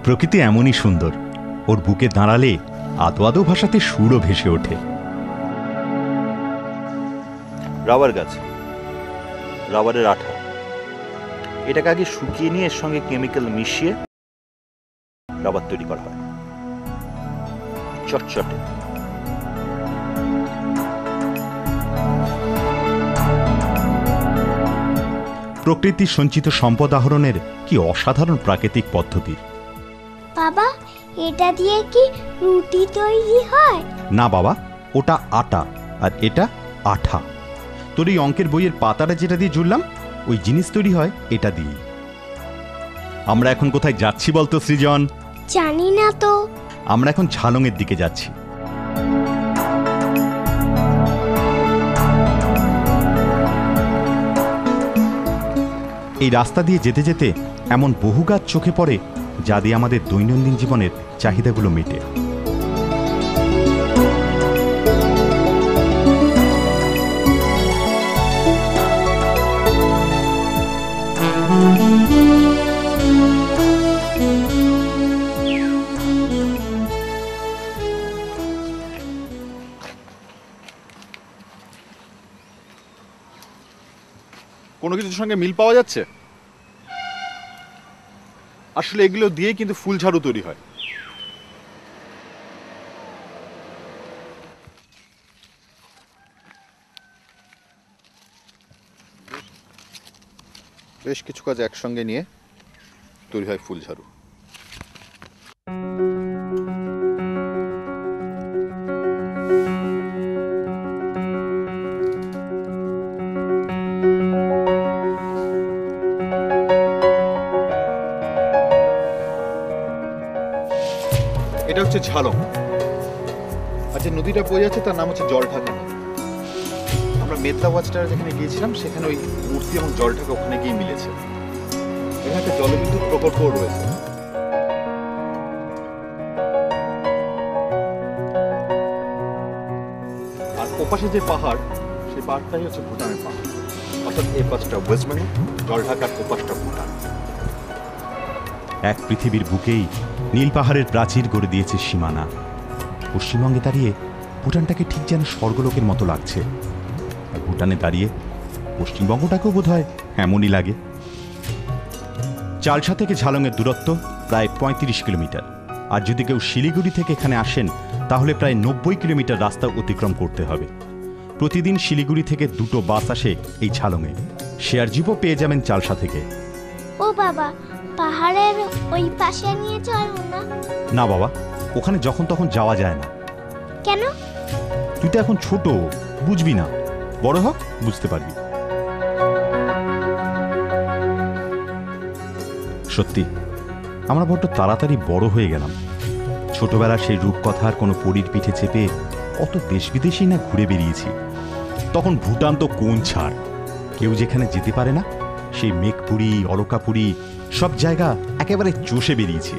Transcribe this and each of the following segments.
প্রকৃতি এমনই সুন্দর, ওর বুকে দাঁড়ালে আদো আদো ভাষাতে সুরও ভেসে ওঠে। রাবার গাছ, রাবারের আঠা, এটাকে আগে শুকিয়ে নিয়ে এর সঙ্গে কেমিক্যাল মিশিয়ে রাবার তৈরি করা হয়। চটচটে। প্রকৃতির সঞ্চিত সম্পদ আহরণের কি অসাধারণ প্রাকৃতিক পদ্ধতি। বাবা, এটা দিয়ে কি রুটি তৈরি হয়? না বাবা, ওটা আটা আর এটা আঠা। তোর এই অঙ্কের বইয়ের পাতাটা যেটা দিয়ে জুড়লাম, ওই জিনিস তৈরি হয় এটা দিয়ে। আমরা এখন কোথায় যাচ্ছি বলতো সৃজন? জানি না তো। আমরা এখন ঝালংয়ের দিকে যাচ্ছি। এই রাস্তা দিয়ে যেতে যেতে এমন বহু গাছ চোখে পড়ে যা দিয়ে আমাদের দৈনন্দিন জীবনের চাহিদাগুলো মেটে। কোনো কিছুর সঙ্গে মিল পাওয়া যাচ্ছে? আসলে এগুলো দিয়ে কিন্তু ফুল ঝাড়ু তৈরি হয়। বেশ কিছু কাজ একসঙ্গে নিয়ে তৈরি হয় ফুল ঝাড়ু। এটা হচ্ছে ঝালং, আর যে নদীটা বয়ে যাচ্ছে তার নাম হচ্ছে জলঢাকা। আমরা মেদলা ওয়াচটার যেখানে গিয়েছিলাম সেখানে ওই মূর্তি এবং জলঢাকা ওখানে গিয়ে মিলেছে। এখানে একটা জলবিদ্যুৎ প্রকল্পও রয়েছে। আর ওপাশে যে পাহাড়, সেই পাহাড়টাই হচ্ছে ভুটানের পাহাড়। অর্থাৎ এই পাশটা ওয়েস্ট বেঙ্গল, জলঢাকার ওপাশটা ভুটান। এক পৃথিবীর বুকেই নীল পাহাড়ের প্রাচীর গড়ে দিয়েছে সীমানা। পশ্চিমবঙ্গে দাঁড়িয়ে ভুটানটাকে ঠিক যেন স্বর্গলোকের মতো লাগছে, আর ভুটানে দাঁড়িয়ে পশ্চিমবঙ্গটাকেও বোধ হয় এমনই লাগে। চালসা থেকে ঝালংয়ের দূরত্ব প্রায় ৩৫ কিলোমিটার। আর যদি কেউ শিলিগুড়ি থেকে এখানে আসেন তাহলে প্রায় ৯০ কিলোমিটার রাস্তা অতিক্রম করতে হবে। প্রতিদিন শিলিগুড়ি থেকে ২টো বাস আসে এই ঝালংয়ে। শেয়ার জিপও পেয়ে যাবেন চালসা থেকে। ও বাবা, পাহাড়ের ওই পাশে নিয়ে চলো না। না বাবা, ওখানে যখন তখন যাওয়া যায় না। কেন? তুই তো এখন ছোট, বুঝবি না। বড় হ, বুঝতে পারবি। সত্যি আমরা বড্ড তাড়াতাড়ি বড় হয়ে গেলাম। ছোটবেলার সেই রূপকথার কোনো পরীর পিঠে চেপে কত দেশ বিদেশেই না ঘুরে বেরিয়েছি। তখন ভুটান তো কোন ছাড়, কেউ যেখানে যেতে পারে না সেই মেঘপুরী, অলকাপুরী সব জায়গা একেবারে চষে বেরিয়েছি।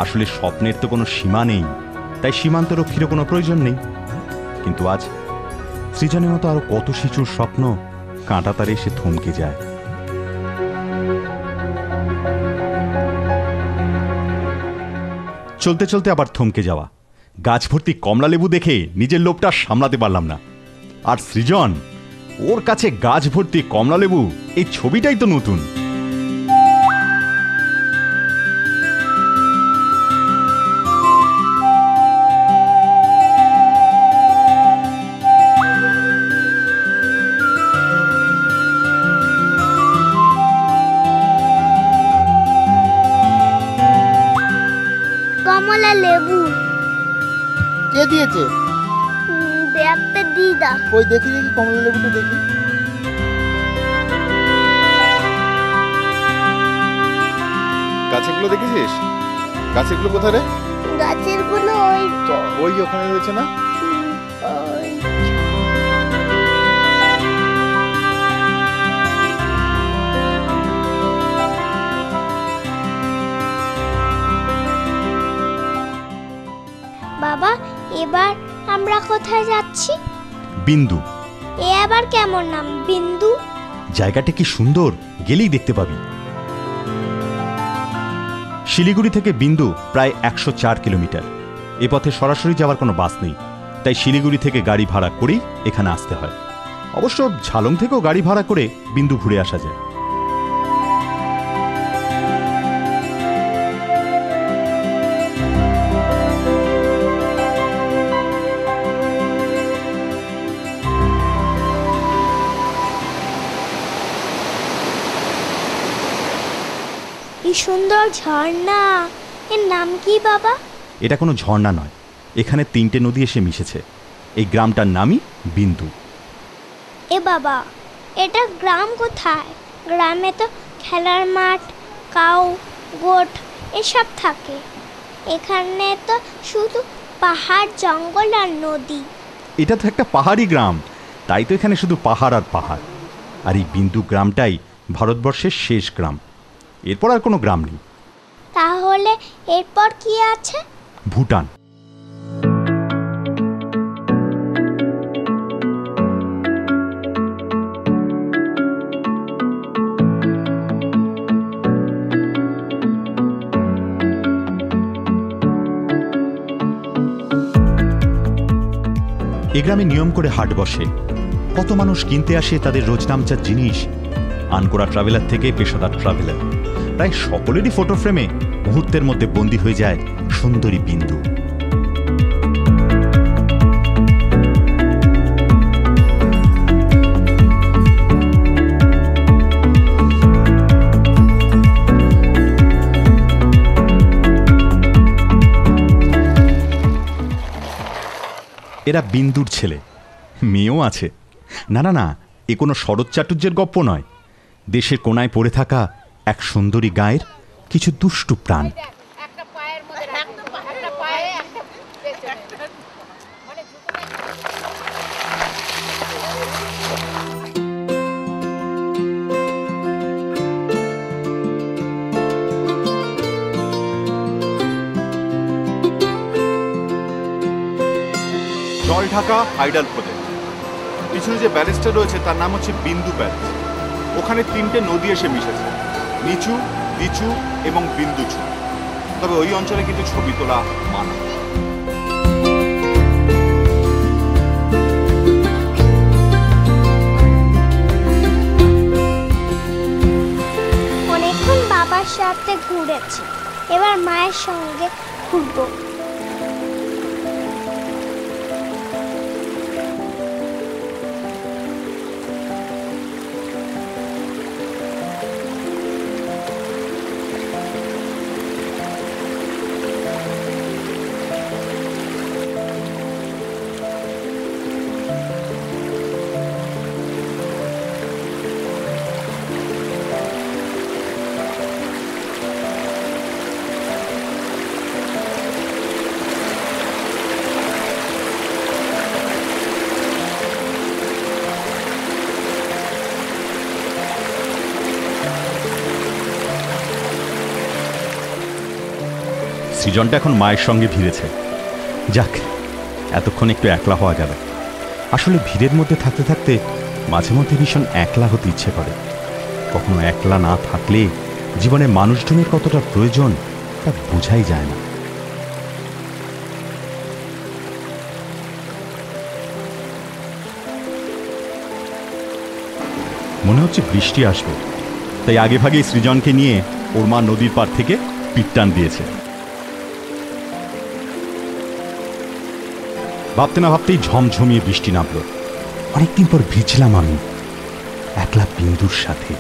আসলে স্বপ্নের তো কোনো সীমা নেই, তাই সীমান্ত রক্ষীরও কোনো প্রয়োজন নেই। কিন্তু আজ সৃজনের মতো আরো কত শিশুর স্বপ্ন কাঁটা তারে এসে থমকে যায়। চলতে চলতে আবার থমকে যাওয়া, গাছ ভর্তি কমলা লেবু দেখে নিজের লোভটা সামলাতে পারলাম না। আর সৃজন, ওর কাছে গাছ ভর্তি কমলা লেবু এই ছবিটাই তো নতুন। কমলা লেবু কে দিয়েছে? দেখতে দিদা। ওই দেখি দেখি কমলা লেবুটা দেখি। গাছেগুলো দেখেছিস? গাছেগুলো কোথায় রে? গাছের গুলো ওই তো, ওই ওখানে রয়েছে না? ওই। বাবা, এবার আমরা কোথায় যাচ্ছি? বিন্দু। এ আবার কেমন নাম, বিন্দু? জায়গাটা কি সুন্দর, গেলেই দেখতে পাবি। শিলিগুড়ি থেকে বিন্দু প্রায় 104 কিলোমিটার। এ পথে সরাসরি যাওয়ার কোনো বাস নেই, তাই শিলিগুড়ি থেকে গাড়ি ভাড়া করেই এখানে আসতে হয়। অবশ্য ঝালং থেকেও গাড়ি ভাড়া করে বিন্দু ঘুরে আসা যায়। কি সুন্দর ঝর্ণা, এর নাম কি বাবা? এটা কোনো ঝর্ণা নয়, এখানে 3টে নদী এসে মিশেছে। এই গ্রামটার নামই বিন্দু। এ বাবা, এটা গ্রাম কোথায়? গ্রামে তো খেলার মাঠ, কাউ, গোট এসব থাকে। এখানে তো শুধু পাহাড়, জঙ্গল আর নদী। এটা তো একটা পাহাড়ি গ্রাম, তাই তো এখানে শুধু পাহাড় আর পাহাড়। আর এই বিন্দু গ্রামটাই ভারতবর্ষের শেষ গ্রাম, এরপর আর কোনো গ্রাম নেই। তাহলে এরপর কি আছে? ভুটান। এ গ্রামে নিয়ম করে হাট বসে। কত মানুষ কিনতে আসে তাদের রোজনামচার জিনিস, আনকোরা ট্রাভেলার থেকে পেশাদার ট্রাভেলার। প্রায় সকলেরই ফটো ফ্রেমে মুহূর্তের মধ্যে বন্দী হয়ে যায় সুন্দরী বিন্দু। এরা বিন্দুর ছেলে, মেয়েও আছে। না না না, এ কোনো শরৎ চাটুর্যের গপ্প নয়। দেশের কোনায় পড়ে থাকা এক সুন্দরী গায়ের কিছু দুষ্টু প্রাণ। জলঢাকা হাইডাল প্রজেক্ট। পিছনে যে ব্যারেজটা রয়েছে তার নাম হচ্ছে বিন্দু ব্যারেজ। ওখানে 3টে নদী এসে মিশেছে, নিচু, দিচু এবং বিন্দুচু। তবে ওই অঞ্চলে কিন্তু ছবি তোলা মানা। অনেকক্ষণ বাবার সাথে ঘুরেছি, এবার মায়ের সঙ্গে ঘুরবো। সৃজনটা এখন মায়ের সঙ্গে ভিড়েছে। যাক, এতক্ষণ একটু একলা হওয়া গেল। আসলে ভিড়ের মধ্যে থাকতে থাকতে মাঝে মধ্যে ভীষণ একলা হতে ইচ্ছে করে। কখনো একলা না থাকলে জীবনে মানুষজনের কতটা প্রয়োজন তা বোঝাই যায় না। মনে হচ্ছে বৃষ্টি আসবে, তাই আগে ভাগে সৃজনকে নিয়ে ওর মা নদীর পাড় থেকে পিটটান দিয়েছে। ভাবতে না ভাবতেই ঝমঝমিয়ে বৃষ্টি নামলো। অনেকদিন পর ভিজলাম আমি একলা বিন্দুর সাথে।